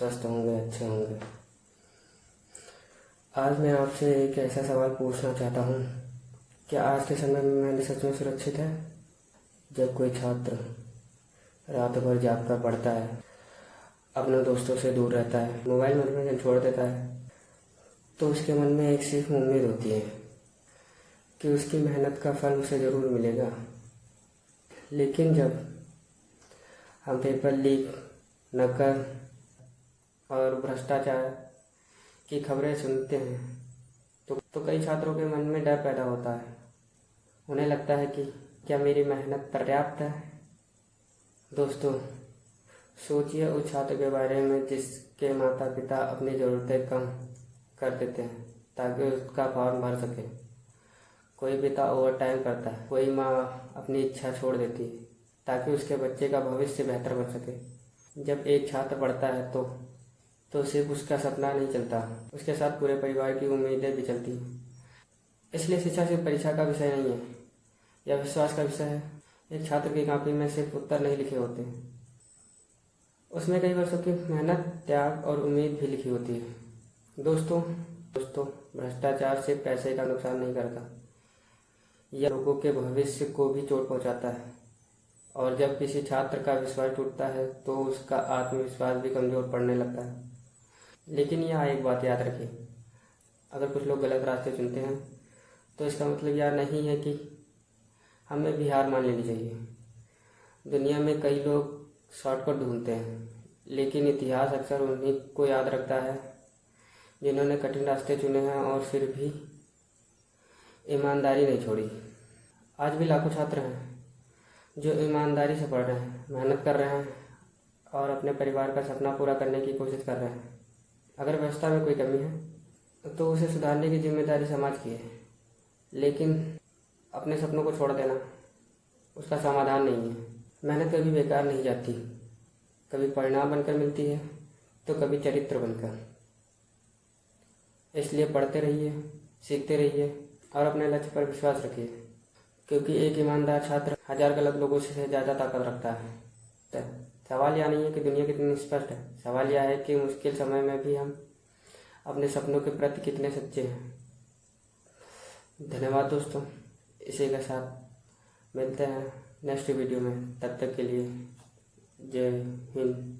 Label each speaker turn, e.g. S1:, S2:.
S1: स्वस्थ होंगे, अच्छे होंगे। आज मैं आपसे एक ऐसा सवाल पूछना चाहता हूँ, क्या आज के समय में मेहनत सच में सुरक्षित है? जब कोई छात्र रात भर जाग कर पढ़ता है, अपने दोस्तों से दूर रहता है, मोबाइल मनोरंजन छोड़ देता है, तो उसके मन में एक सिर्फ उम्मीद होती है कि उसकी मेहनत का फल उसे ज़रूर मिलेगा। लेकिन जब हम पेपर लीक, नकल और भ्रष्टाचार की खबरें सुनते हैं तो कई छात्रों के मन में डर पैदा होता है। उन्हें लगता है कि क्या मेरी मेहनत पर्याप्त है? दोस्तों, सोचिए उस छात्र के बारे में जिसके माता पिता अपनी ज़रूरतें कम कर देते हैं ताकि उसका फॉर्म भर सके। कोई पिता ओवर टाइम करता है, कोई माँ अपनी इच्छा छोड़ देती है ताकि उसके बच्चे का भविष्य बेहतर बन सके। जब एक छात्र पढ़ता है तो सिर्फ उसका सपना नहीं चलता, उसके साथ पूरे परिवार की उम्मीदें भी चलती हैं। इसलिए शिक्षा सिर्फ परीक्षा का विषय नहीं है, यह विश्वास का विषय है। एक छात्र की कॉपी में सिर्फ उत्तर नहीं लिखे होते, उसमें कई वर्षों की मेहनत, त्याग और उम्मीद भी लिखी होती है। दोस्तों, भ्रष्टाचार सिर्फ पैसे का नुकसान नहीं करता, यह लोगों के भविष्य को भी चोट पहुंचाता है। और जब किसी छात्र का विश्वास टूटता है तो उसका आत्मविश्वास भी कमज़ोर पड़ने लगता है। लेकिन यहाँ एक बात याद रखिए, अगर कुछ लोग गलत रास्ते चुनते हैं तो इसका मतलब यह नहीं है कि हमें भी हार मान लेनी चाहिए। दुनिया में कई लोग शॉर्टकट ढूंढते हैं, लेकिन इतिहास अक्सर उन्हीं को याद रखता है जिन्होंने कठिन रास्ते चुने हैं और फिर भी ईमानदारी नहीं छोड़ी। आज भी लाखों छात्र हैं जो ईमानदारी से पढ़ रहे हैं, मेहनत कर रहे हैं और अपने परिवार का सपना पूरा करने की कोशिश कर रहे हैं। अगर व्यवस्था में कोई कमी है तो उसे सुधारने की जिम्मेदारी समाज की है, लेकिन अपने सपनों को छोड़ देना उसका समाधान नहीं है। मेहनत कभी बेकार नहीं जाती, कभी परिणाम बनकर मिलती है तो कभी चरित्र बनकर। इसलिए पढ़ते रहिए, सीखते रहिए और अपने लक्ष्य पर विश्वास रखिए, क्योंकि एक ईमानदार छात्र 1000 गलत लोगों से ज़्यादा ताकत रखता है। सवाल यह नहीं है कि दुनिया कितनी स्पष्ट है, सवाल यह है कि मुश्किल समय में भी हम अपने सपनों के प्रति कितने सच्चे हैं। धन्यवाद दोस्तों, इसी के साथ मिलते हैं नेक्स्ट वीडियो में। तब तक के लिए जय हिंद।